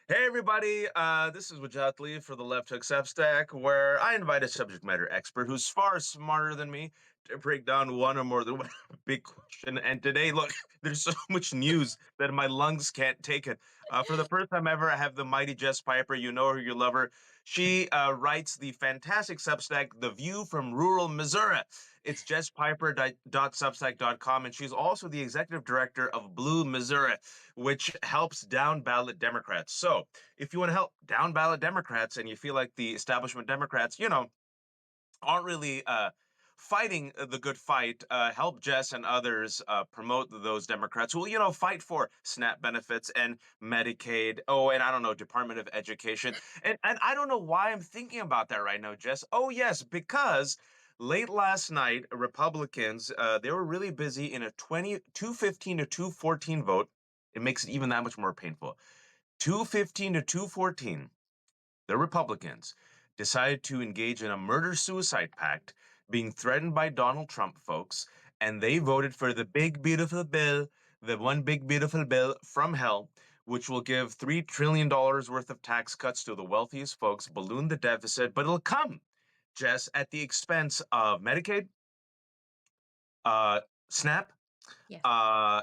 Hey everybody, this is Wajat Lee for the Left Hook Substack, where I invite a subject matter expert who's far smarter than me to break down one or more than one big question. And today, look, there's so much news that my lungs can't take it. For the first time ever, I have the mighty Jess Piper. You know her, you love her. She writes the fantastic Substack, The View from Rural Missouri. It's jesspiper.substack.com, and she's also the executive director of Blue Missouri, which helps down ballot Democrats. So if you want to help down ballot Democrats and you feel like the establishment Democrats, aren't really fighting the good fight, help Jess and others promote those Democrats who will, fight for SNAP benefits and Medicaid. Oh, and I don't know, Department of Education. And I don't know why I'm thinking about that right now, Jess. Oh, yes, because late last night, Republicans, they were really busy in a 215 to 214 vote. It makes it even that much more painful. 215 to 214, the Republicans decided to engage in a murder-suicide pact, being threatened by Donald Trump folks, and they voted for the big, beautiful bill, the one big, beautiful bill from hell, which will give $3 trillion worth of tax cuts to the wealthiest folks, balloon the deficit, but it'll come, Jess, at the expense of Medicaid, SNAP, Yes.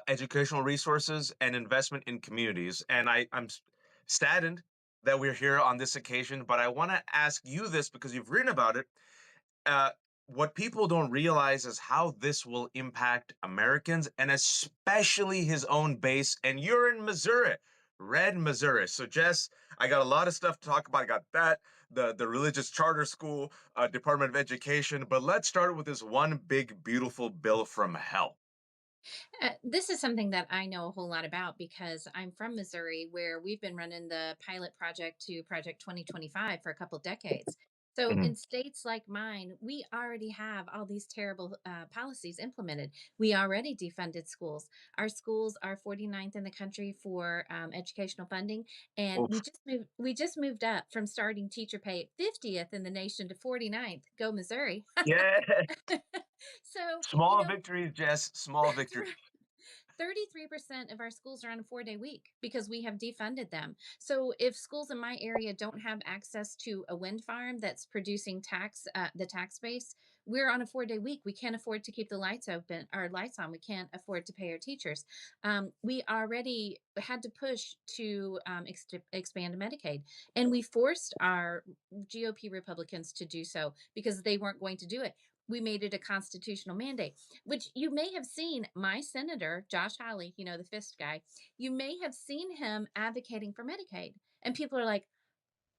educational resources, and investment in communities. And I'm saddened that we're here on this occasion, but I want to ask you this because you've written about it. Uh, what people don't realize is how this will impact Americans and especially his own base. And you're in Missouri, red Missouri. So, Jess, I got a lot of stuff to talk about. I got that, the religious charter school, Department of Education. But let's start with this one big, beautiful bill from hell. This is something that I know a whole lot about because I'm from Missouri, where we've been running the pilot project to Project 2025 for a couple decades. So, Mhm. in states like mine, we already have all these terrible policies implemented. We already defunded schools. Our schools are 49th in the country for educational funding, and we Oof. just moved. We just moved up from starting teacher pay at 50th in the nation to 49th. Go Missouri! Yeah. So, Small victories, Jess. Small victories. 33% of our schools are on a 4-day week because we have defunded them. So if schools in my area don't have access to a wind farm that's producing the tax base, we're on a 4-day week. We can't afford to keep the lights open, our lights on. We can't afford to pay our teachers. We already had to push to expand Medicaid, and we forced our GOP Republicans to do so because they weren't going to do it. We made it a constitutional mandate, which you may have seen my senator, Josh Hawley, the fist guy, you may have seen him advocating for Medicaid. And people are like,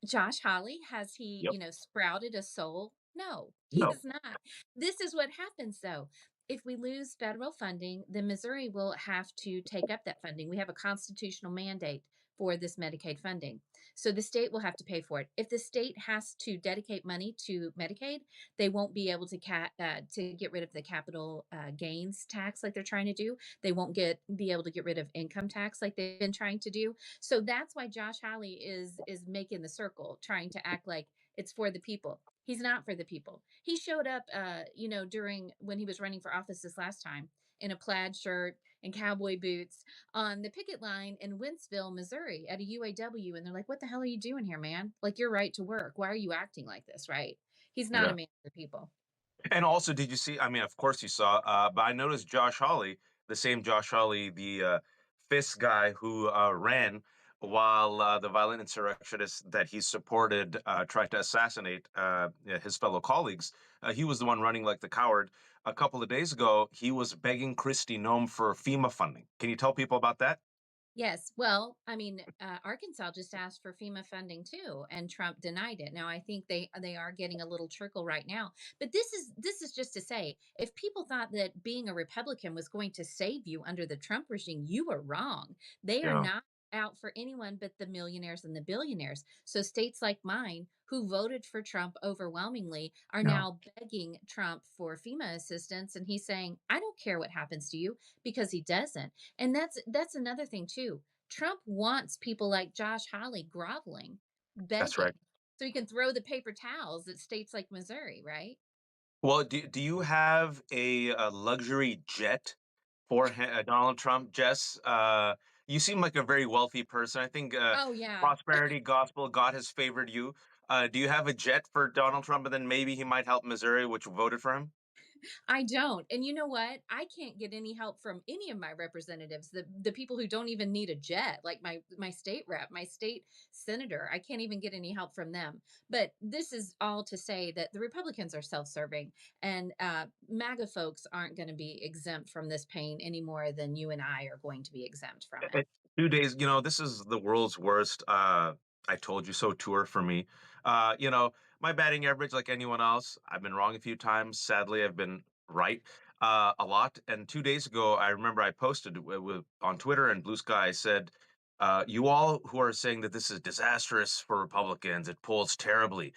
Josh Hawley, has he, Yep. sprouted a soul? No, he No. has not. This is what happens though. If we lose federal funding, then Missouri will have to take up that funding. We have a constitutional mandate for this Medicaid funding. So the state will have to pay for it. If the state has to dedicate money to Medicaid, they won't be able to get rid of the capital gains tax like they're trying to do. They won't be able to get rid of income tax like they've been trying to do. So that's why Josh Hawley is making the circle, trying to act like it's for the people. He's not for the people. He showed up, during when he was running for office this last time in a plaid shirt and cowboy boots on the picket line in Wentzville, Missouri, at a UAW, and they're like, "What the hell are you doing here, man? Like, you're right to work. Why are you acting like this?" Right? He's not a Yeah. man of the people. And also, did you see? I mean, of course you saw, but I noticed Josh Hawley, the same Josh Hawley, the FIS guy who ran while the violent insurrectionists that he supported tried to assassinate yeah, his fellow colleagues. He was the one running like the coward. A couple of days ago, he was begging Kristi Noem for FEMA funding. Can you tell people about that? Yes. Well, I mean, Arkansas just asked for FEMA funding too, and Trump denied it. Now, I think they are getting a little trickle right now. But this is just to say, if people thought that being a Republican was going to save you under the Trump regime, you were wrong. They are Yeah. not out for anyone but the millionaires and the billionaires. So states like mine, who voted for Trump overwhelmingly, are Yeah. now begging Trump for FEMA assistance, and he's saying, "I don't care what happens to you," because he doesn't. And that's another thing too. Trump wants people like Josh Hawley groveling, That's right. begging, so he can throw the paper towels at states like Missouri, right? Well, do you have a luxury jet for Donald Trump, Jess? You seem like a very wealthy person. I think Oh, yeah. prosperity gospel, God has favored you. Do you have a jet for Donald Trump, and then maybe he might help Missouri, which voted for him? I don't. And you know what? I can't get any help from any of my representatives, the people who don't even need a jet, like my state rep, my state senator. I can't even get any help from them. But this is all to say that the Republicans are self-serving, and MAGA folks aren't going to be exempt from this pain any more than you and I are going to be exempt from it. 2 days, this is the world's worst I told you so tour for me. My batting average, like anyone else, I've been wrong a few times. Sadly, I've been right a lot. And 2 days ago, I remember I posted on Twitter and Blue Sky. I said, you all who are saying that this is disastrous for Republicans, it polls terribly.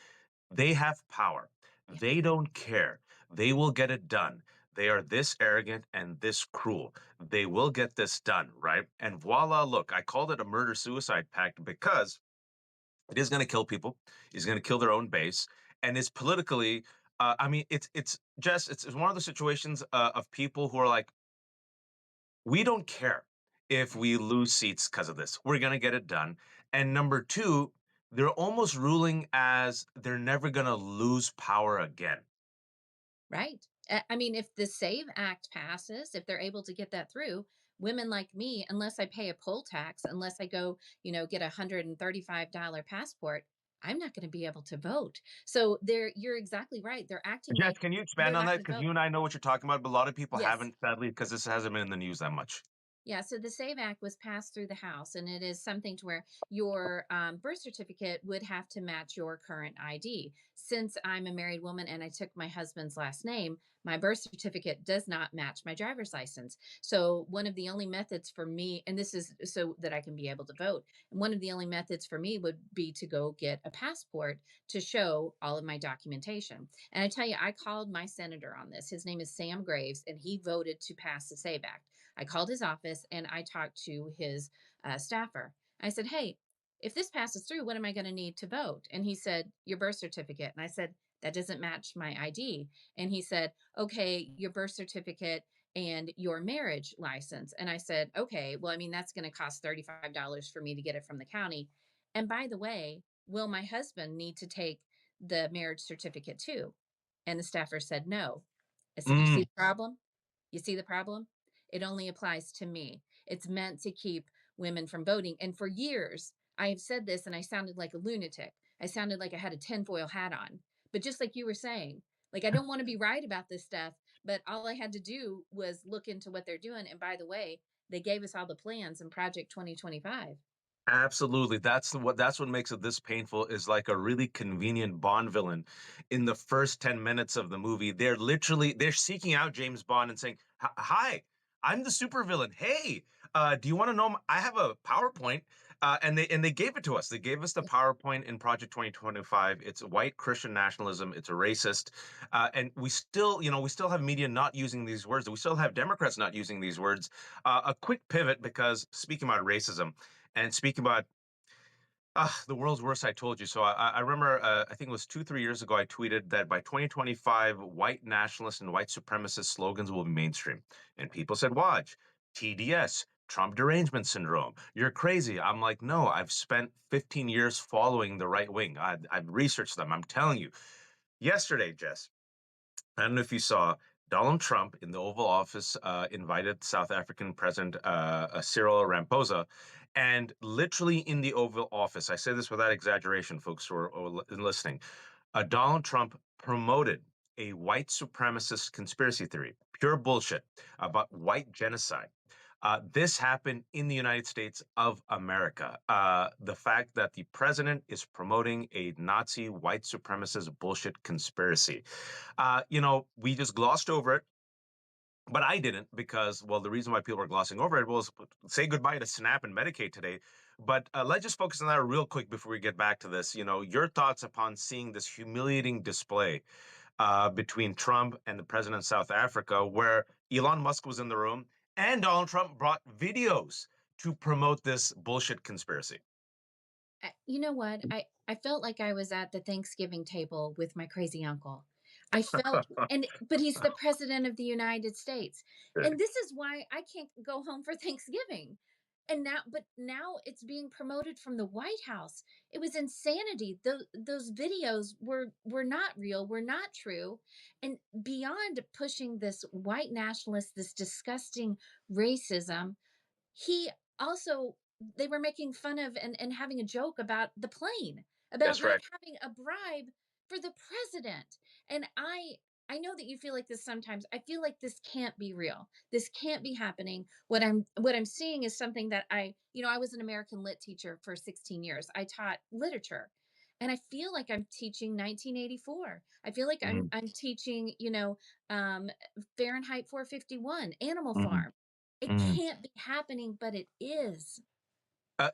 They have power. Yeah, They don't care. They will get it done. They are this arrogant and this cruel. They will get this done, right? And voila, look, I called it a murder suicide pact because it is going to kill people. It's going to kill their own base, and it's politically. I mean, it's just it's one of the situations of people who are like, we don't care if we lose seats because of this. We're going to get it done. And number two, they're almost ruling as they're never going to lose power again. right. I mean, if the SAVE Act passes, if they're able to get that through, women like me, unless I pay a poll tax, unless I go, get $135 passport, I'm not going to be able to vote. So you're exactly right. They're acting Jess, like can you they're expand on not that? going to Because vote. you and I know what you're talking about, but a lot of people Yes. haven't, sadly, because this hasn't been in the news that much. Yeah, so the SAVE Act was passed through the House, and it is something to where your birth certificate would have to match your current ID. Since I'm a married woman and I took my husband's last name, my birth certificate does not match my driver's license. So, one of the only methods for me, and this is so that I can be able to vote, and one of the only methods for me would be to go get a passport to show all of my documentation. And I tell you, I called my senator on this. His name is Sam Graves, and he voted to pass the SAVE Act. I called his office and I talked to his staffer. I said, "Hey, if this passes through, what am I going to need to vote?" And he said, "Your birth certificate." And I said, "That doesn't match my ID." And he said, "Okay, your birth certificate and your marriage license." And I said, "Okay, well, I mean, that's going to cost $35 for me to get it from the county. And by the way, will my husband need to take the marriage certificate too?" And the staffer said, "No." I said, "You see Mm, the problem? You see the problem? It only applies to me. It's meant to keep women from voting." And for years, I have said this and I sounded like a lunatic. I sounded like I had a tinfoil hat on. But just like you were saying, like, I don't want to be right about this stuff, but all I had to do was look into what they're doing. And by the way, they gave us all the plans in Project 2025. absolutely. That's what makes it this painful is like a really convenient Bond villain. In the first 10 minutes of the movie, they're seeking out James Bond and saying, "Hi, I'm the supervillain. Hey, do you want to know I have a PowerPoint." And they gave it to us. They gave us the PowerPoint in Project 2025. It's white Christian nationalism. It's a racist. And we still have media not using these words. We still have Democrats not using these words. A quick pivot because speaking about racism, and speaking about the world's worst, I told you. So I remember, I think it was 2, 3 years ago, I tweeted that by 2025, white nationalist and white supremacist slogans will be mainstream. And people said, watch, TDS, Trump derangement syndrome. You're crazy. I'm like, no, I've spent 15 years following the right wing. I've researched them. I'm telling you. Yesterday, Jess, I don't know if you saw Donald Trump in the Oval Office invited South African President Cyril Ramaphosa, and literally in the Oval Office, I say this without exaggeration, folks who are listening, Donald Trump promoted a white supremacist conspiracy theory, pure bullshit about white genocide. This happened in the United States of America. The fact that the president is promoting a Nazi white supremacist bullshit conspiracy. We just glossed over it, but I didn't because, well, the reason why people are glossing over it was say goodbye to SNAP and Medicaid today. But let's just focus on that real quick before we get back to this. Your thoughts upon seeing this humiliating display between Trump and the president of South Africa, where Elon Musk was in the room and Donald Trump brought videos to promote this bullshit conspiracy. You know what? I felt like I was at the Thanksgiving table with my crazy uncle. I felt, and but he's the president of the United States. And this is why I can't go home for Thanksgiving. And now it's being promoted from the White House. It was insanity. Those videos were not real, were not true. And beyond pushing this white nationalist, this disgusting racism, he also they were making fun of and having a joke about the plane, about That's not right. having a bribe for the president. And I know that you feel like this sometimes. I feel like this can't be real. This can't be happening. What I'm seeing is something that I was an American lit teacher for 16 years. I taught literature. And I feel like I'm teaching 1984. I feel like I'm Mhm, I'm teaching, um, Fahrenheit 451, Animal mhm, Farm. It mhm. can't be happening, but it is.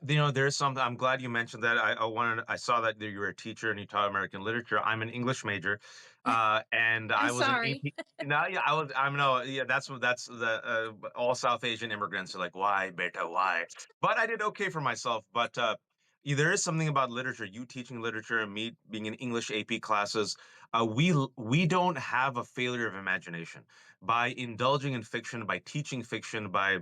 There's something. I'm glad you mentioned that. I saw that you were a teacher and you taught American literature. I'm an English major, and I'm I was an sorry. AP. No, yeah, I was. I'm no, yeah. That's the all South Asian immigrants are like, why, beta, why? But I did okay for myself. But there is something about literature. You teaching literature and me being in English AP classes. We don't have a failure of imagination by indulging in fiction, by teaching fiction, by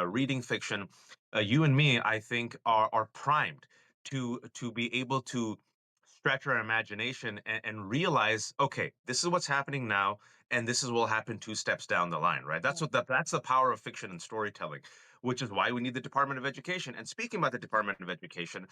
reading fiction. You and me, I think, are primed to be able to stretch our imagination and realize, okay, this is what's happening now, and this is what will happen two steps down the line, right? Yeah. That's the power of fiction and storytelling, which is why we need the Department of Education. And speaking about the Department of Education,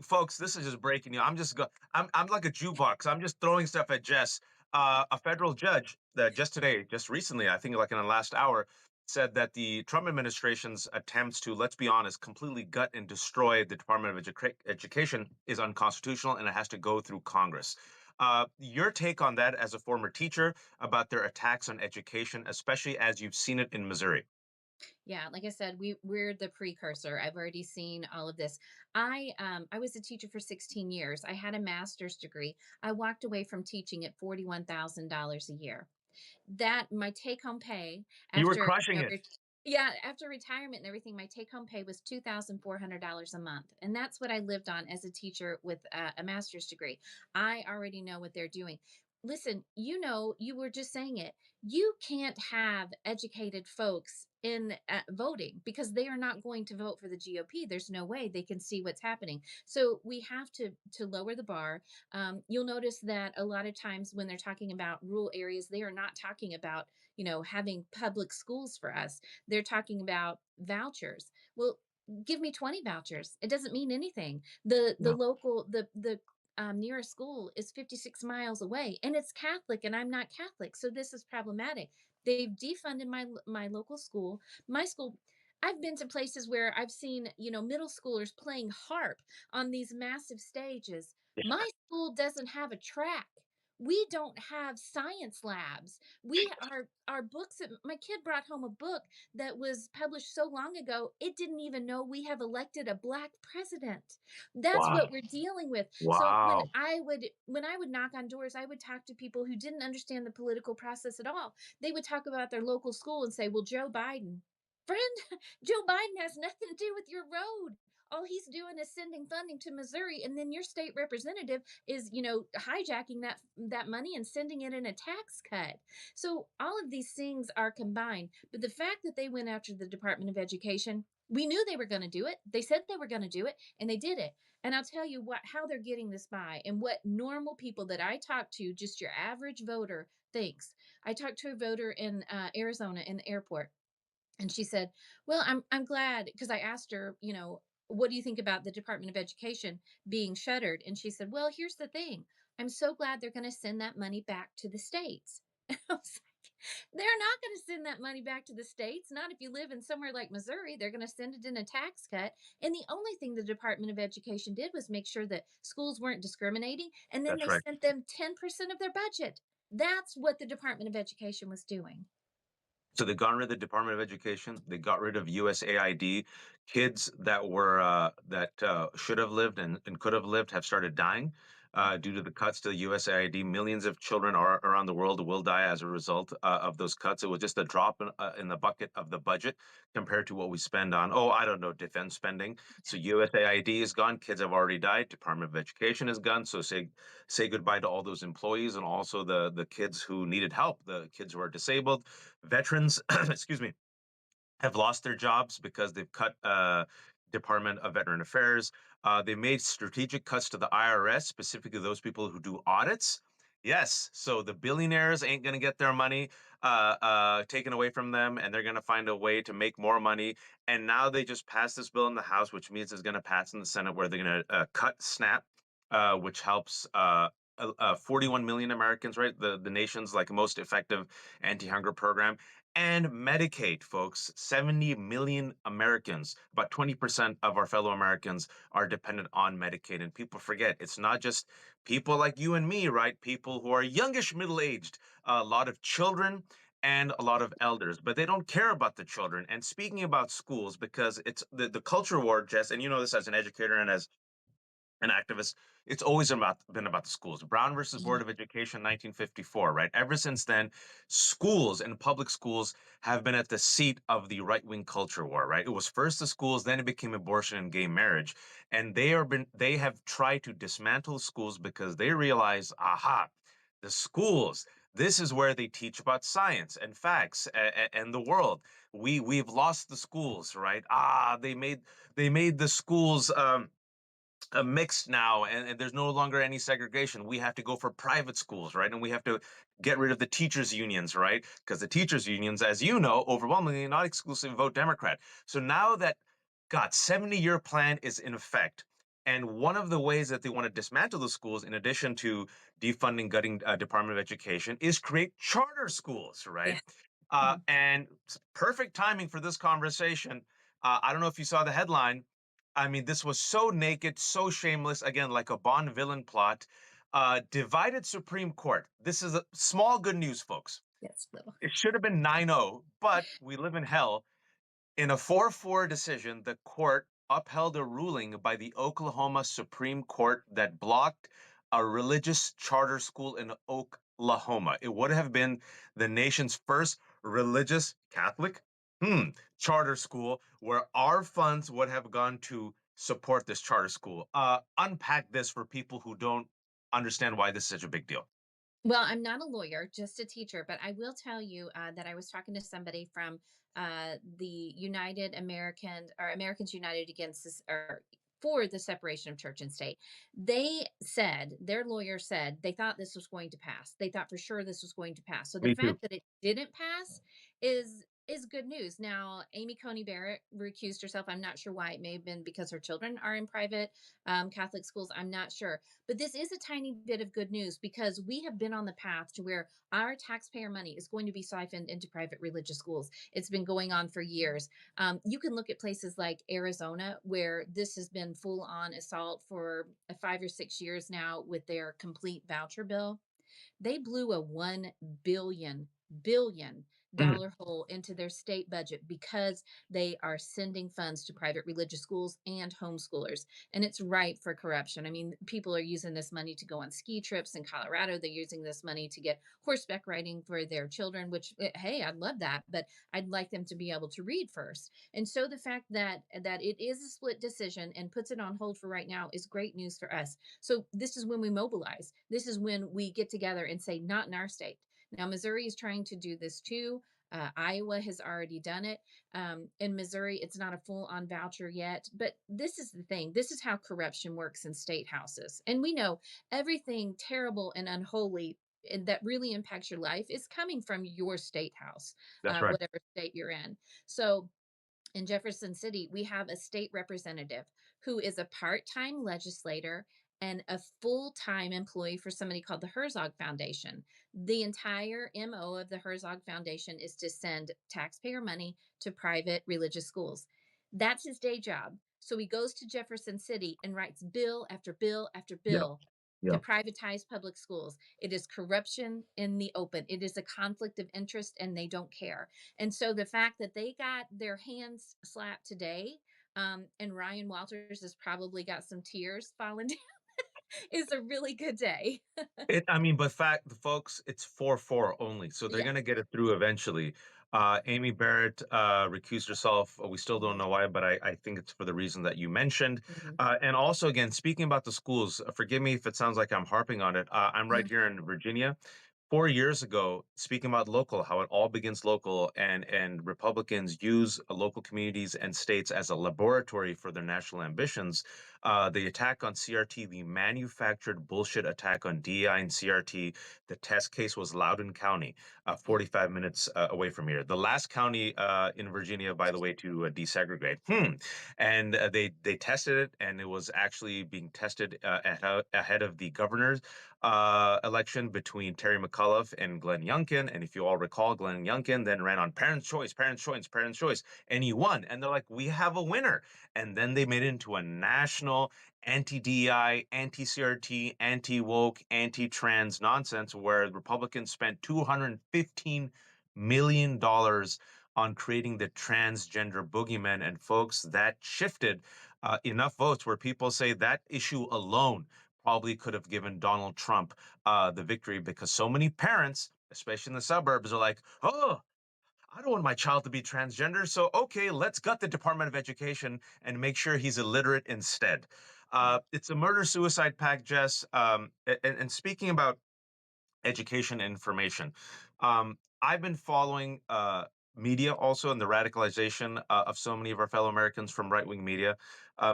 folks, this is just breaking you. I'm like a jukebox. I'm just throwing stuff at Jess. A federal judge that just today, just recently, I think like in the last hour, said that the Trump administration's attempts to, let's be honest, completely gut and destroy the Department of Education is unconstitutional and it has to go through Congress. Your take on that as a former teacher about their attacks on education, especially as you've seen it in Missouri? Yeah, like I said, we're the precursor. I've already seen all of this. I was a teacher for 16 years. I had a master's degree. I walked away from teaching at $41,000 a year. That my take home pay You were after, crushing it. yeah, after retirement and everything, my take home pay was $2,400 a month. And that's what I lived on as a teacher with a master's degree. I already know what they're doing. Listen, you were just saying it. You can't have educated folks in voting because they are not going to vote for the GOP. There's no way they can see what's happening. So we have to lower the bar. You'll notice that a lot of times when they're talking about rural areas, they are not talking about having public schools for us. They're talking about vouchers. Well, give me 20 vouchers. It doesn't mean anything. The Yeah. local the nearest school is 56 miles away and it's Catholic and I'm not Catholic. So this is problematic. They've defunded my local school. My school, I've been to places where I've seen, middle schoolers playing harp on these massive stages. Yeah. My school doesn't have a track. We don't have science labs. We our books my kid brought home a book that was published so long ago, it didn't even know we have elected a black president. That's Wow. what we're dealing with. So Wow. when I would knock on doors, I would talk to people who didn't understand the political process at all. They would talk about their local school and say, "Well, Joe Biden." Friend, Joe Biden has nothing to do with your road. All he's doing is sending funding to Missouri, and then your state representative is, hijacking that money and sending it in a tax cut. So all of these things are combined. But the fact that they went after the Department of Education, we knew they were going to do it. They said they were going to do it, and they did it. And I'll tell you how they're getting this by, and what normal people that I talk to, just your average voter, thinks. I talked to a voter in Arizona in the airport, and she said, "Well, I'm glad," because I asked her, "What do you think about the Department of Education being shuttered?" And she said, "Well, here's the thing. I'm so glad they're going to send that money back to the states." And I was like, "They're not going to send that money back to the states. Not if you live in somewhere like Missouri. They're going to send it in a tax cut." And the only thing the Department of Education did was make sure that schools weren't discriminating, and then That's they right. sent them 10% of their budget. That's what the Department of Education was doing. So they got rid of the Department of Education. They got rid of USAID. Kids that should have lived and could have lived have started dying due to the cuts to the USAID. Millions of children around the world will die as a result of those cuts. It was just a drop in the bucket of the budget compared to what we spend on, oh, I don't know, defense spending. So USAID is gone. Kids have already died. Department of Education is gone. So say goodbye to all those employees and also the kids who needed help, the kids who are disabled, veterans, excuse me, have lost their jobs because they've cut Department of Veteran Affairs. They made strategic cuts to the IRS, specifically those people who do audits. Yes, so the billionaires ain't going to get their money taken away from them, and they're going to find a way to make more money. And now they just passed this bill in the House, which means it's going to pass in the Senate, where they're going to cut SNAP, which helps 41 million Americans, right? The nation's like most effective anti-hunger program. And Medicaid, folks, 70 million Americans, about 20% of our fellow Americans are dependent on Medicaid. And people forget it's not just people like you and me, right? People who are youngish, middle aged, a lot of children and a lot of elders, but they don't care about the children. And speaking about schools, because it's the culture war, Jess, and you know this as an educator and as an activist. It's always been about the schools. Brown versus Board Mhm. of Education, 1954, right? Ever since then, schools and public schools have been at the seat of the right-wing culture war, right? It was first the schools, then it became abortion and gay marriage, and they have tried to dismantle schools because they realize, aha, the schools. This is where they teach about science and facts and the world. We've lost the schools, right? They made the schools. Mixed now, and there's no longer any segregation. We have to go for private schools, right? And we have to get rid of the teachers unions, right? Because the teachers unions, as you know, overwhelmingly not exclusively vote Democrat. So now that God 70-year plan is in effect, and one of the ways that they want to dismantle the schools, in addition to defunding, gutting Department of Education, is create charter schools, right? Yeah. Mhm. And perfect timing for this conversation. I don't know if you saw the headline. I mean, this was so naked, so shameless, again, like a Bond villain plot. Divided Supreme Court. This is a small good news, folks. Yes, little. It should have been 9-0, but we live in hell. In a 4-4 decision, the court upheld a ruling by the Oklahoma Supreme Court that blocked a religious charter school in Oklahoma. It would have been the nation's first religious Catholic charter school where our funds would have gone to support this charter school. Unpack this for people who don't understand why this is such a big deal. Well, I'm not a lawyer, just a teacher, but I will tell you that I was talking to somebody from the United American or Americans United Against this or for the separation of church and state. They said their lawyer said they thought this was going to pass. They thought for sure this was going to pass. So the Me too. fact that it didn't pass is good news. Now, Amy Coney Barrett recused herself. I'm not sure why. It may have been because her children are in private Catholic schools. I'm not sure. But this is a tiny bit of good news because we have been on the path to where our taxpayer money is going to be siphoned into private religious schools. It's been going on for years. You can look at places like Arizona, where this has been full on assault for 5 or 6 years now with their complete voucher bill. They blew a $1 billion Mhm. hole into their state budget because they are sending funds to private religious schools and homeschoolers. And it's ripe for corruption. I mean, people are using this money to go on ski trips in Colorado. They're using this money to get horseback riding for their children, which, hey, I'd love that, but I'd like them to be able to read first. And so the fact that it is a split decision and puts it on hold for right now is great news for us. So this is when we mobilize. This is when we get together and say, not in our state. Now, Missouri is trying to do this too. Iowa has already done it. In Missouri, it's not a full on voucher yet. But this is the thing this is how corruption works in state houses. And we know everything terrible and unholy and that really impacts your life is coming from your state house, That's right. whatever state you're in. So in Jefferson City, we have a state representative who is a part time legislator and a full time employee for somebody called the Herzog Foundation. The entire MO of the Herzog Foundation is to send taxpayer money to private religious schools. That's his day job. So he goes to Jefferson City and writes bill after bill after Yeah. bill to Yeah. privatize public schools. It is corruption in the open. It is a conflict of interest, and they don't care. And so the fact that they got their hands slapped today, and Ryan Walters has probably got some tears falling down, is a really good day. I mean, but fact, the folks, it's 4-4 only, so they're Yeah. gonna get it through eventually. Amy Barrett recused herself. We still don't Mhm, know why, but I think it's for the reason that you mentioned. mhm, And also, again, speaking about the schools, forgive me if it sounds like I'm harping on it. I'm right mhm. here in Virginia. 4 years ago, speaking about local, how it all begins local, and Republicans use local communities and states as a laboratory for their national ambitions. The attack on CRT, the manufactured bullshit attack on DEI and CRT, the test case was Loudoun County, Yeah. 45 minutes away from here. The last county in Virginia, by the way, to desegregate. And they tested it, and it was actually being tested ahead of the governor's election between Terry McAuliffe and Glenn Youngkin. And if you all recall, Glenn Youngkin then ran on parents' choice, parents' choice, parents' choice, and he won. And they're like, we have a winner. And then they made it into a national anti-DEI, anti-CRT, anti-woke, anti-trans nonsense where Republicans spent $215 million on creating the transgender boogeyman. And folks, that shifted enough votes where people say that issue alone probably could have given Donald Trump the victory because so many parents, especially in the suburbs, are like, oh, I don't want my child to be transgender. So, okay, let's gut the Department of Education and make sure he's illiterate instead. Yeah. It's a murder suicide pact, Jess. And speaking about education and information. I've been following media also and the radicalization of so many of our fellow Americans from right wing media.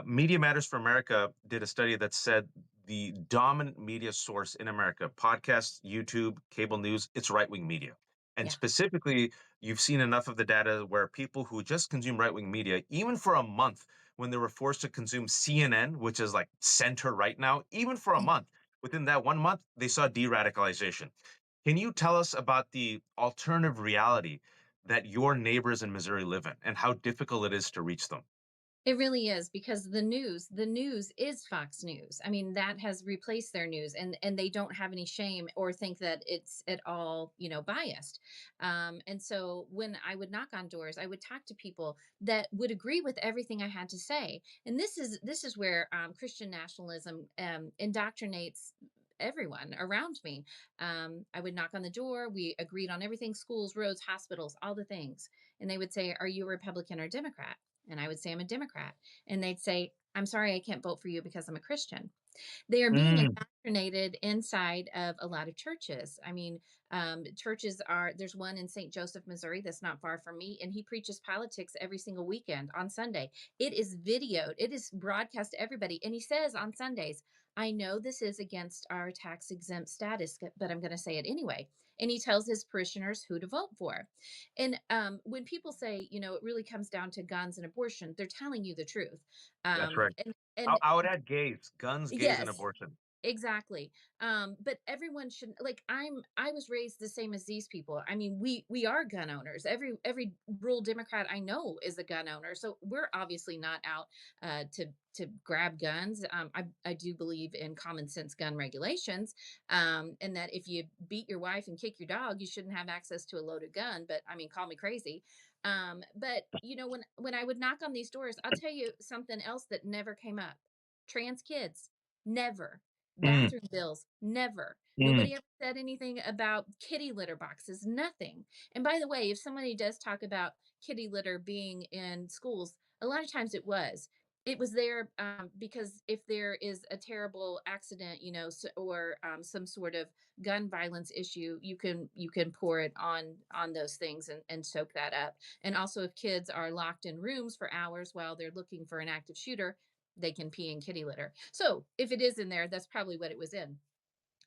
Media Matters for America did a study that said the dominant media source in America, podcasts, YouTube, cable news, it's right wing media. And Yeah. specifically, you've seen enough of the data where people who just consume right wing media, even for a month, when they were forced to consume CNN, which is like center right now, even for a month, within that 1 month, they saw de radicalization. Can you tell us about the alternative reality that your neighbors in Missouri live in and how difficult it is to reach them? It really is because the news is Fox News. I mean, that has replaced their news, and they don't have any shame or think that it's at all, biased. And so when I would knock on doors, I would talk to people that would agree with everything I had to say. And this is where Christian nationalism indoctrinates everyone around me. I would knock on the door. We agreed on everything: schools, roads, hospitals, all the things. And they would say, "Are you a Republican or Democrat?" And I would say, "I'm a Democrat." And they'd say, "I'm sorry, I can't vote for you because I'm a Christian." They are being Mm, indoctrinated inside of a lot of churches. I mean, churches are, there's one in St. Joseph, Missouri, that's not far from me, and he preaches politics every single weekend on Sunday. It is videoed, it is broadcast to everybody. And he says on Sundays, "I know this is against our tax exempt status, but I'm going to say it anyway." And he tells his parishioners who to vote for. And when people say, it really comes down to guns and abortion, they're telling you the truth. that's Um, right. and, I, and I would add gays, guns, gays, and yes, abortion. exactly. But everyone should, like, I was raised the same as these people. I mean, we are gun owners. Every rural Democrat I know is a gun owner. So we're obviously not out to grab guns. I do believe in common sense gun regulations, and that if you beat your wife and kick your dog, you shouldn't have access to a loaded gun. But I mean, call me crazy. But when I would knock on these doors, I'll tell you something else that never came up: trans kids. Never. Mm, Bathroom bills, never. mm. Nobody ever said anything about kitty litter boxes, nothing. And by the way, if somebody does talk about kitty litter being in schools, a lot of times it was there because if there is a terrible accident, or some sort of gun violence issue, you can pour it on those things and soak that up. And also, if kids are locked in rooms for hours while they're looking for an active shooter, they can pee in kitty litter. So if it is in there, that's probably what it was in.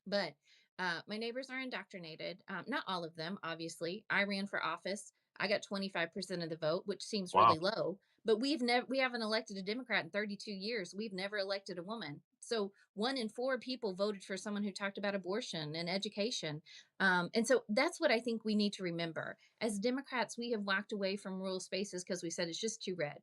But my neighbors are indoctrinated. Not all of them, obviously. I ran for office. I got 25% of the vote, which seems Wow. really low. But we haven't elected a Democrat in 32 years. We've never elected a woman. So 1 in 4 people voted for someone who talked about abortion and education. And so that's what I think we need to remember. As Democrats, we have walked away from rural spaces because we said it's just too red.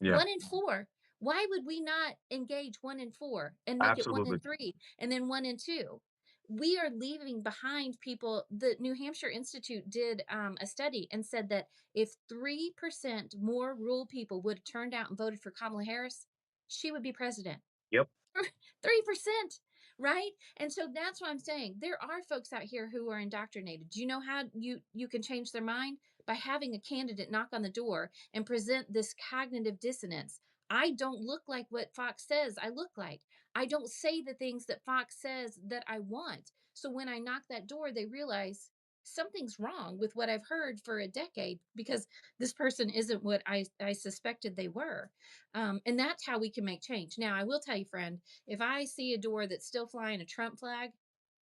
Yeah, 1 in 4. Why would we not engage 1 in 4 and make it one in absolutely. three and then 1 in 2? We are leaving behind people. The New Hampshire Institute did a study and said that if 3% more rural people would have turned out and voted for Kamala Harris, she would be president. Yep. 3%, right? And so that's what I'm saying. There are folks out here who are indoctrinated. Do you know how you can change their mind? By having a candidate knock on the door and present this cognitive dissonance. I don't look like what Fox says I look like. I don't say the things that Fox says that I want. So when I knock that door, they realize something's wrong with what I've heard for a decade because this person isn't what I suspected they were. And that's how we can make change. Now, I will tell you, friend, if I see a door that's still flying a Trump flag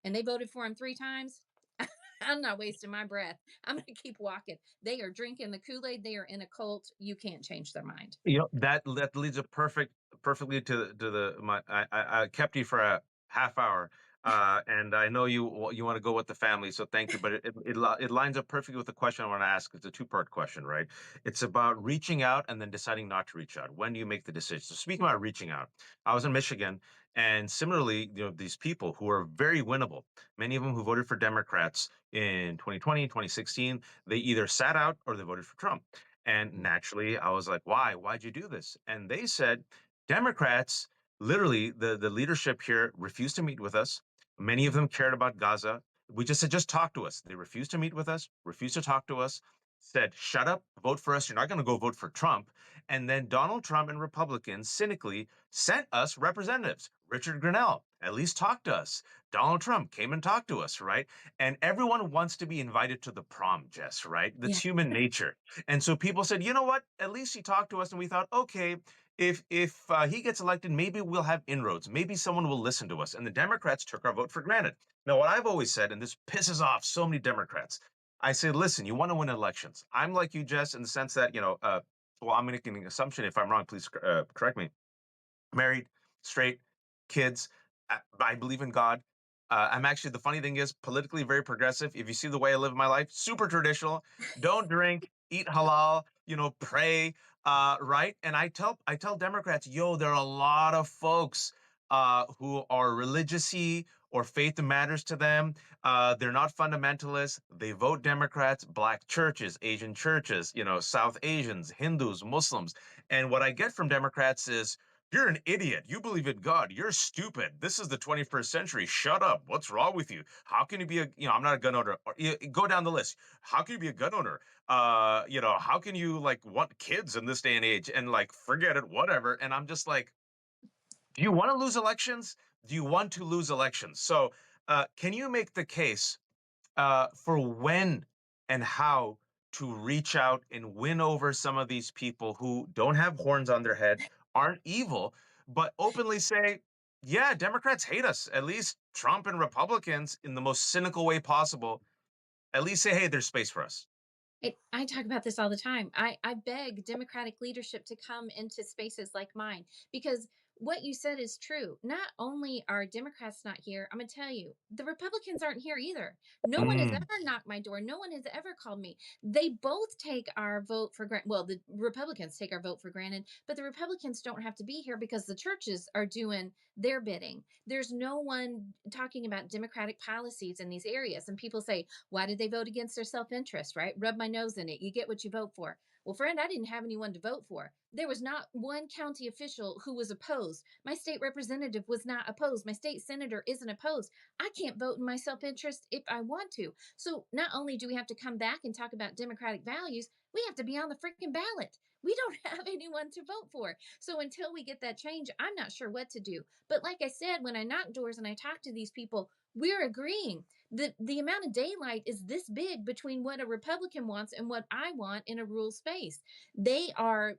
and they voted for him 3 times, I'm not wasting my breath. I'm going to keep walking. They are drinking the Kool-Aid. They are in a cult. You can't change their mind. That leads a perfectly to the my I kept you for a half hour, and I know you want to go with the family, so thank you. But it lines up perfectly with the question I want to ask. It's a two-part question, right? It's about reaching out and then deciding not to reach out. When do you make the decision? So speaking about reaching out, I was in Michigan, and similarly, these people who are very winnable, many of them who voted for Democrats in 2020, 2016, they either sat out or they voted for Trump. And naturally, I was like, why? Why'd you do this? And they said, Democrats, literally, the leadership here refused to meet with us. Many of them cared about Gaza. We just said, just talk to us. They refused to meet with us, refused to talk to us, said, shut up, vote for us. You're not going to go vote for Trump. And then Donald Trump and Republicans cynically sent us representatives. Richard Grenell at least talked to us. Donald Trump came and talked to us, right? And everyone wants to be invited to the prom, Jess, right? Yeah. That's human nature. And so people said, you know what? At least he talked to us, and we thought, okay, if he gets elected, maybe we'll have inroads. Maybe someone will listen to us. And the Democrats took our vote for granted. Now, what I've always said, and this pisses off so many Democrats, I say, listen, you want to win elections. I'm like you, Jess, in the sense that well, I'm making an assumption. If I'm wrong, please correct me. Married, straight, kids. I believe in God. I'm actually, the funny thing is, politically very progressive. If you see the way I live my life, super traditional. Don't drink, eat halal, pray, right? And I tell Democrats, yo, there are a lot of folks who are religious-y or faith matters to them. They're not fundamentalists. They vote Democrats, black churches, Asian churches, South Asians, Hindus, Muslims. And what I get from Democrats is, you're an idiot. You believe in God. You're stupid. This is the 21st century. Shut up. What's wrong with you? How can you be I'm not a gun owner. Or, go down the list. How can you be a gun owner? How can you like want kids in this day and age and like forget it, whatever. And I'm just like, do you want to lose elections? Do you want to lose elections? So, can you make the case for when and how to reach out and win over some of these people who don't have horns on their head, aren't evil, but openly say, yeah, Democrats hate us. At least Trump and Republicans, in the most cynical way possible, at least say, hey, there's space for us. I talk about this all the time. I beg Democratic leadership to come into spaces like mine because what you said is true. Not only are Democrats not here, I'm going to tell you, the Republicans aren't here either. No one has Mm, ever knocked my door. No one has ever called me. They both take our vote for granted. Well, the Republicans take our vote for granted, but the Republicans don't have to be here because the churches are doing their bidding. There's no one talking about Democratic policies in these areas. And people say, why did they vote against their self interest, right? Rub my nose in it. You get what you vote for. Well, friend, I didn't have anyone to vote for. There was not one county official who was opposed. My state representative was not opposed. My state senator isn't opposed. I can't vote in my self interest if I want to. So not only do we have to come back and talk about democratic values, we have to be on the freaking ballot. We don't have anyone to vote for. So until we get that change, I'm not sure what to do. But like I said, when I knock doors and I talk to these people, we're agreeing. The amount of daylight is this big between what a Republican wants and what I want in a rural space. They are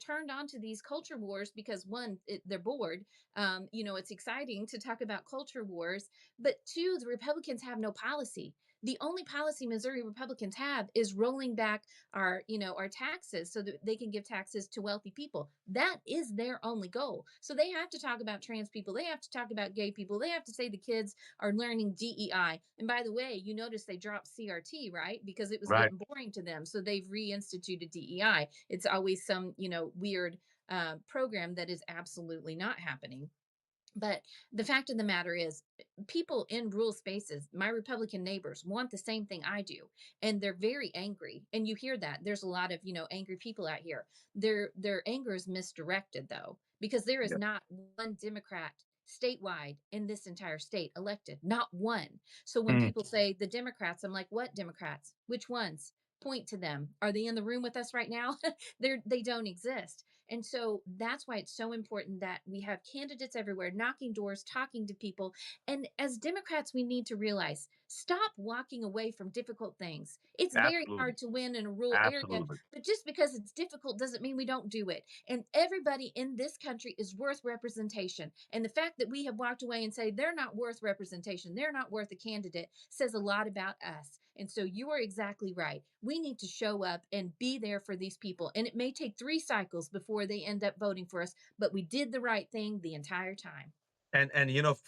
turned on to these culture wars because one, they're bored. It's exciting to talk about culture wars, but two, the Republicans have no policy. The only policy Missouri Republicans have is rolling back our taxes so that they can give taxes to wealthy people. That is their only goal. So they have to talk about trans people. They have to talk about gay people. They have to say the kids are learning DEI. And by the way, you notice they dropped CRT, right? Because it was right. getting boring to them. So they've reinstituted DEI. It's always some, weird program that is absolutely not happening. But the fact of the matter is, people in rural spaces, my Republican neighbors, want the same thing I do. And they're very angry. And you hear that. There's a lot of, angry people out here. Their anger is misdirected though, because there is Yeah. not one Democrat statewide in this entire state elected. Not one. So when Mm, people say the Democrats, I'm like, what Democrats? Which ones? Point to them. Are they in the room with us right now? They don't exist. And so that's why it's so important that we have candidates everywhere knocking doors, talking to people. And as Democrats, we need to realize stop walking away from difficult things. It's very Absolutely. hard to win in a rural area, Absolutely. but just because it's difficult doesn't mean we don't do it. And everybody in this country is worth representation. And the fact that we have walked away and say they're not worth representation, they're not worth a candidate, says a lot about us. And so you are exactly right. We need to show up and be there for these people. And it may take 3 cycles before they end up voting for us, but we did the right thing the entire time. And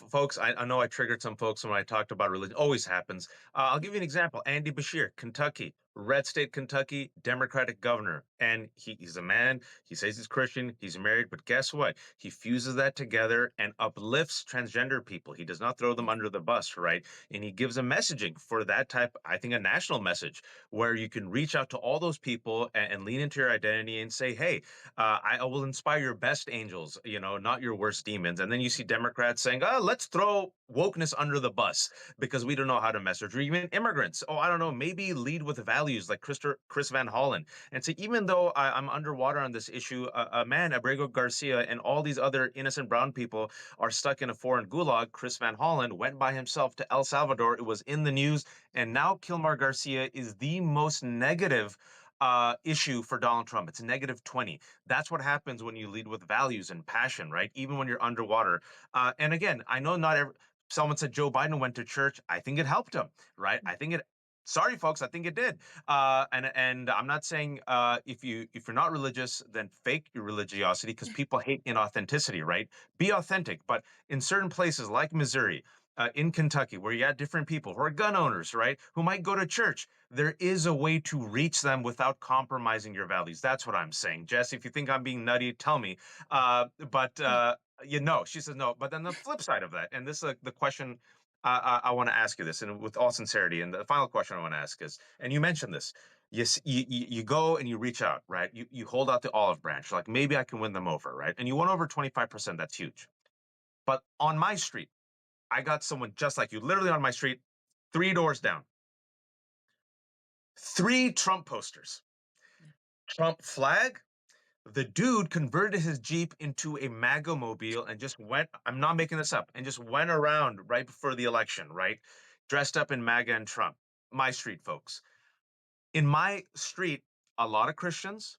folks, I know I triggered some folks when I talked about religion. Always happens. I'll give you an example. Andy Bashir, Kentucky, red state Kentucky, Democratic governor, and he's a man. He says he's Christian. He's married, but guess what? He fuses that together and uplifts transgender people. He does not throw them Yes. under the bus, right? And he gives a messaging for that type. I think a national message where you can reach out to all those people and lean into your identity and say, "Hey, I will inspire your best angels, not your worst demons." And then you see Democrats saying, "Oh, let's throw wokeness under the bus because we don't know how to message," or even immigrants. Oh, I don't know, maybe lead with values like Chris Van Hollen and say, even though I'm underwater on this issue, a man, Abrego Garcia, and all these other innocent brown people are stuck in a foreign gulag. Chris Van Hollen went by himself to El Salvador. It was in the news. And now Kilmar Garcia is the most negative issue for Donald Trump. It's negative 20. That's what happens when you lead with values and passion, right? Even when you're underwater. And again, I know not every, someone said Joe Biden went to church. I think it helped him, right? I think it. Sorry, folks, I think it did. And I'm not saying if you're not religious, then fake your religiosity because people hate inauthenticity, right? Be authentic. But in certain places like Missouri, in Kentucky, where you got different people who are gun owners, right, who might go to church, there is a way to reach them without compromising your values. That's what I'm saying. Jess, if you think I'm being nutty, tell me. But she says no. But then the flip side of that, and this is the question I want to ask you this, and with all sincerity, and the final question I want to ask is, and you mentioned this. You go and you reach out, right? You hold out the olive branch, like maybe I can win them over, right? And you won over 25%. That's huge. But on my street, I got someone just like you, literally on my street, 3 doors down, 3 Trump posters, Yeah. Trump flag. The dude converted his Jeep into a MAGA mobile and just went, I'm not making this up, and just went around right before the election, right? Dressed up in MAGA and Trump. My street, folks. In my street, a lot of Christians,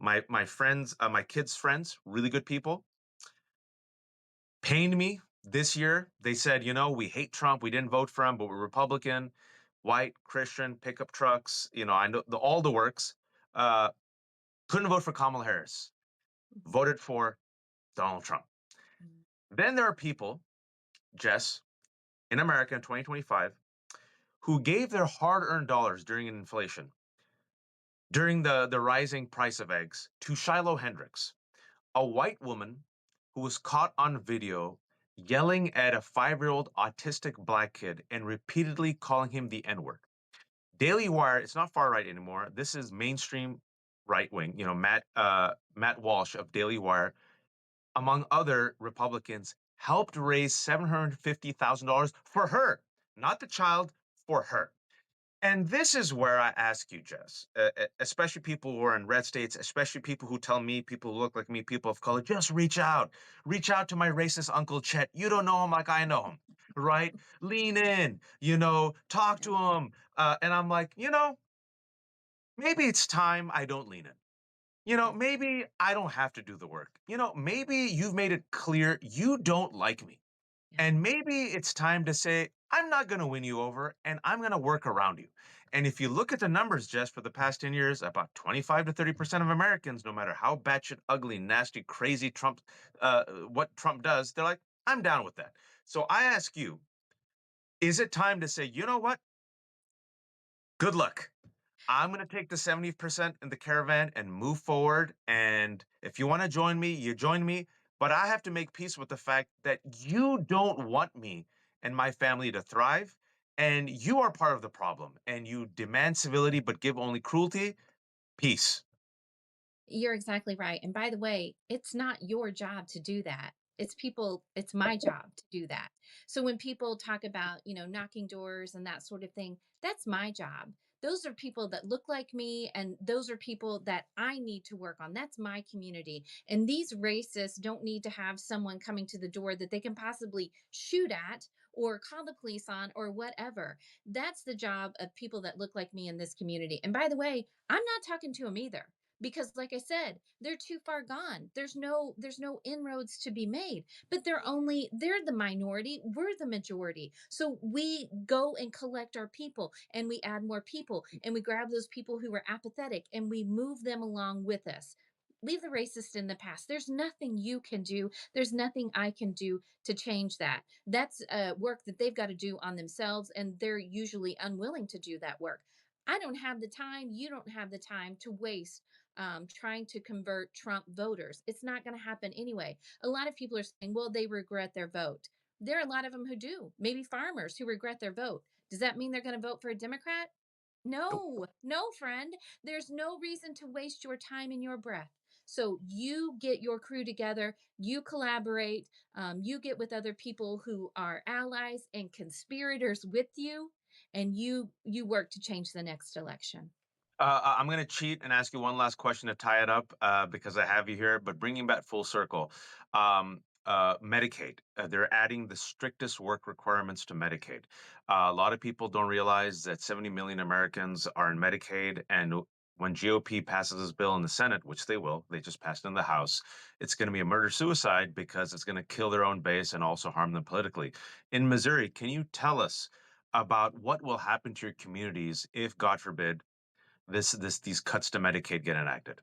my friends, my kids' friends, really good people, pained me this year. They said, we hate Trump. We didn't vote for him, but we're Republican, white, Christian, pickup trucks. I know all the works. Uh, couldn't vote for Kamala Harris. Voted for Donald Trump. Mhm. Then there are people, Jess, in America in 2025, who gave their hard-earned dollars during an inflation, during the rising price of eggs, to Shiloh Hendricks, a white woman who was caught on video yelling at a 5-year-old autistic black kid and repeatedly calling him the N-word. Daily Wire, it's not far right anymore. This is mainstream right wing. Matt Walsh of Daily Wire, among other Republicans, helped raise $750,000 for her, not the child, for her. And this is where I ask you, Jess, especially people who are in red states, especially people who tell me, people who look like me, people of color, just reach out. Reach out to my racist Uncle Chet. You don't know him like I know him, right? Lean in, talk Yeah. to him. And I'm like, maybe it's time I don't lean in. Yeah. Maybe I don't have to do the work. Maybe you've made it clear you don't like me. Yeah. And maybe it's time to say, I'm not going to win you over and I'm going to work around you. And if you look at the numbers, just for the past 10 years, about 25 to 30% of Americans, no matter how batshit ugly, nasty, crazy what Trump does, they're like, I'm down with that. So I ask you, is it time to say, you know what? Good luck. I'm going to take the 70% in the caravan and move forward. And if you want to join me, you join me. But I have to make peace with the fact that you don't want me and my family to thrive. And you are part of the problem. And you demand civility, but give only cruelty. Peace. You're exactly right. And by the way, it's not your job to do that. It's my job to do that. So when people talk about, knocking doors and that sort of thing, that's my job. Those are people that look like me, and those are people that I need to work on. That's my community. And these racists don't need to have someone coming to the door that they can possibly shoot at or call the police on or whatever. That's the job of people that look like me in this community. And by the way, I'm not talking to them either, because like I said, they're too far gone. There's no inroads to be made. But they're the minority, we're the majority. So we go and collect our people, and we add more people, and we grab those people who are apathetic, and we move them along with us. Leave the racist in the past. There's nothing you can do, there's nothing I can do to change that. That's work that they've got to do on themselves, and they're usually unwilling to do that work. I don't have the time, you don't have the time to waste trying to convert Trump voters. It's not going to happen anyway. A lot of people are saying, well, they regret their vote. There are a lot of them who do, maybe farmers who regret their vote. Does that mean they're going to vote for a Democrat? Nope. No, no, friend. There's no reason to waste your time and your breath. So you get your crew together, you collaborate, you get with other people who are allies and conspirators with you, and you work to change the next election. I'm going to cheat and ask you one last question to tie it up because I have you here, but bringing back full circle. Medicaid, they're adding the strictest work requirements to Medicaid. A lot of people don't realize that 70 million Americans are in Medicaid. And when GOP passes this bill in the Senate, which they will, they just passed in the House, it's going to be a murder suicide because it's going to kill their own base and also harm them politically. In Missouri, can you tell us about what will happen to your communities if, God forbid, these cuts to Medicaid get enacted?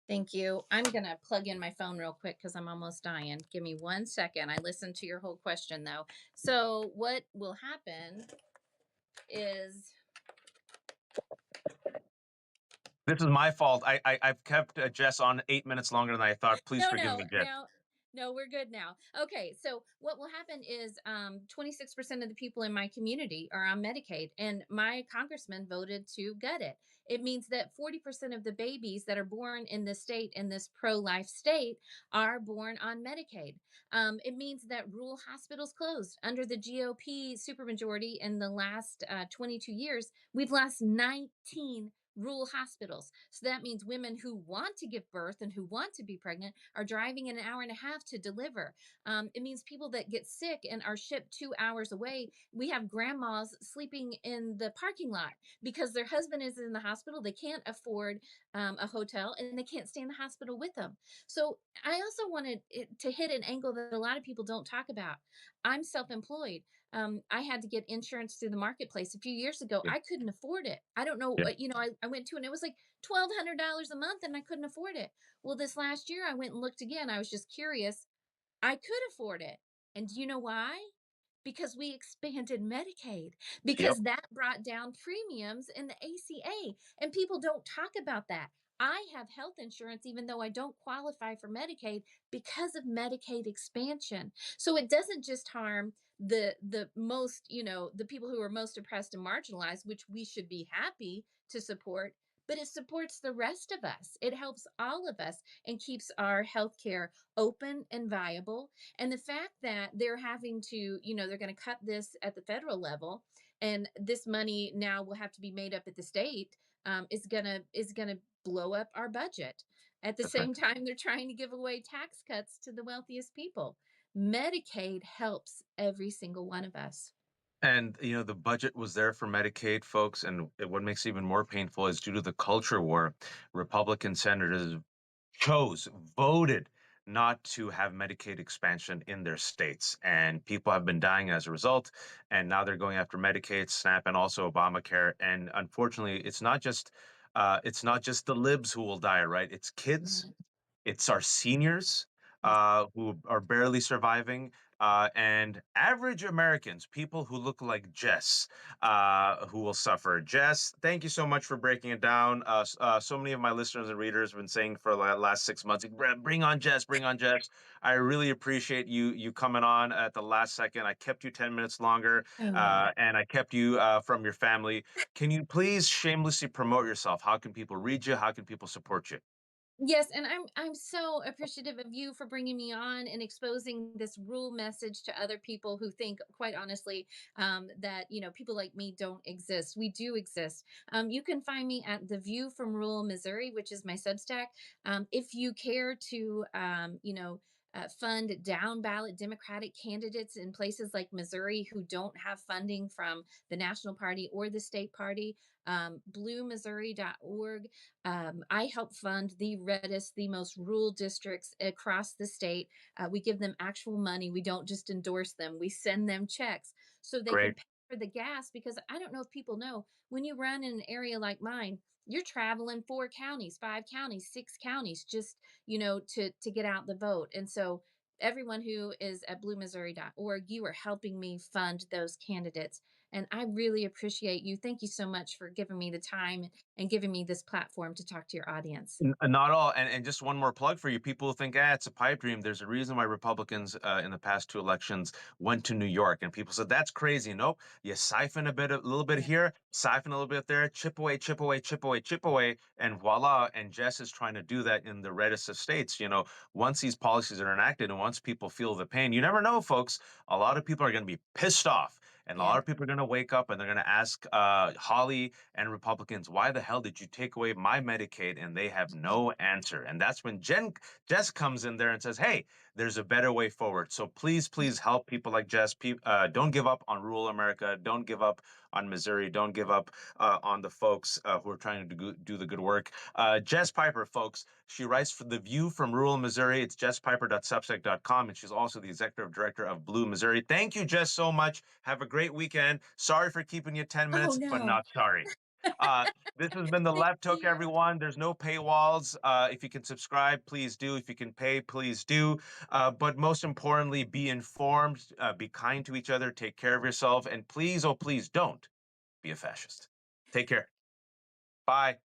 Thank you. I'm going to plug in my phone real quick because I'm almost dying. Give me 1 second. I listened to your whole question though. So, what will happen is This is my fault. I've kept Jess on 8 minutes longer than I thought. Please no, forgive no, me, Jess. no, no, we're good now. Okay, so what will happen is 26% of the people in my community are on Medicaid, and my congressman voted to gut it. It means that 40% of the babies that are born in this state, in this pro life state, are born on Medicaid. It means that rural hospitals closed under the GOP supermajority in the last 22 years. We've lost 19 rural hospitals. So that means women who want to give birth and who want to be pregnant are driving an hour and a half to deliver. It means people that get sick and are shipped 2 hours away. We have grandmas sleeping in the parking lot because their husband is in the hospital. They can't afford a hotel, and they can't stay in the hospital with them. So I also wanted to hit an angle that a lot of people don't talk about. I'm self employed. I had to get insurance through the marketplace a few years ago. Yeah. I couldn't afford it. I don't know, Yeah. I went to, and it was like $1,200 a month, and I couldn't afford it. Well, this last year I went and looked again. I was just curious. I could afford it. And do you know why? Because we expanded Medicaid, Yep. because that brought down premiums in the ACA. And people don't talk about that. I have health insurance even though I don't qualify for Medicaid because of Medicaid expansion. So it doesn't just harm the most, the people who are most oppressed and marginalized, which we should be happy to support, but it supports the rest of us. It helps all of us and keeps our healthcare open and viable. And the fact that they're having to, they're going to cut this at the federal level, and this money now will have to be made up at the state, is gonna blow up our budget. At the That's right. same time, they're trying to give away tax cuts to the wealthiest people. Medicaid helps every single one of us. And the budget was there for Medicaid, folks. And what makes it even more painful is due to the culture war, Republican senators chose, voted not to have Medicaid expansion in their states. And people have been dying as a result. And now they're going after Medicaid, SNAP, and also Obamacare. And unfortunately, it's not just the libs who will die, right? It's kids, Right. it's our seniors Yes. who are barely surviving, and average Americans, people who look like Jess, who will suffer. Jess, thank you so much for breaking it down. So many of my listeners and readers have been saying for the last 6 months, Bring on Jess, bring on Jess." I really appreciate you coming on at the last second. I kept you 10 minutes longer, Oh no. and I kept you from your family. Can you please shamelessly promote yourself? How can people read you? How can people support you? Yes, and I'm so appreciative of you for bringing me on and exposing this rule message to other people who think, quite honestly, that people like me don't exist. We do exist. You can find me at The View from Rural Missouri, which is my Substack. If you care to, fund down ballot Democratic candidates in places like Missouri who don't have funding from the national party or the state party, bluemissouri.org. I help fund the reddest, the most rural districts across the state. We give them actual money. We don't just endorse them. We send them checks so they can Great. pay for the gas. Because I don't know if people know, when you run in an area like mine, you're traveling 4 counties, 5 counties, 6 counties, just to get out the vote. And so everyone who is at bluemissouri.org, you are helping me fund those candidates. And I really appreciate you. Thank you so much for giving me the time and giving me this platform to talk to your audience. Not all. And just one more plug for you. People who think, it's a pipe dream. There's a reason why Republicans in the past two elections went to New York. And people said, that's crazy. Nope. You siphon a little bit Yeah. here, siphon a little bit there, chip away, chip away, chip away, chip away. And voila. And Jess is trying to do that in the reddest of states. Once these policies are enacted and once people feel the pain, you never know, folks. A lot of people are going to be pissed off. And a lot Yeah. of people are going to wake up and they're going to ask Holly and Republicans, why the hell did you take away my Medicaid? And they have no answer. And that's when Jess comes in there and says, hey, there's a better way forward. So please, please help people like Jess. Don't give up on rural America. Don't give up on Missouri. Don't give up on the folks who are trying to do the good work. Jess Piper, folks, she writes for The View from Rural Missouri. It's jesspiper.substack.com. And she's also the executive director of Blue Missouri. Thank you, Jess, so much. Have a great weekend. Sorry for keeping you 10 Oh, minutes, but no. not sorry. Uh, this has been the Thank Left Hook, you. everyone. There's no paywalls. If you can subscribe, please do. If you can pay, please do. But most importantly, be informed, be kind to each other, take care of yourself, and please, oh, please don't be a fascist. Take care. Bye.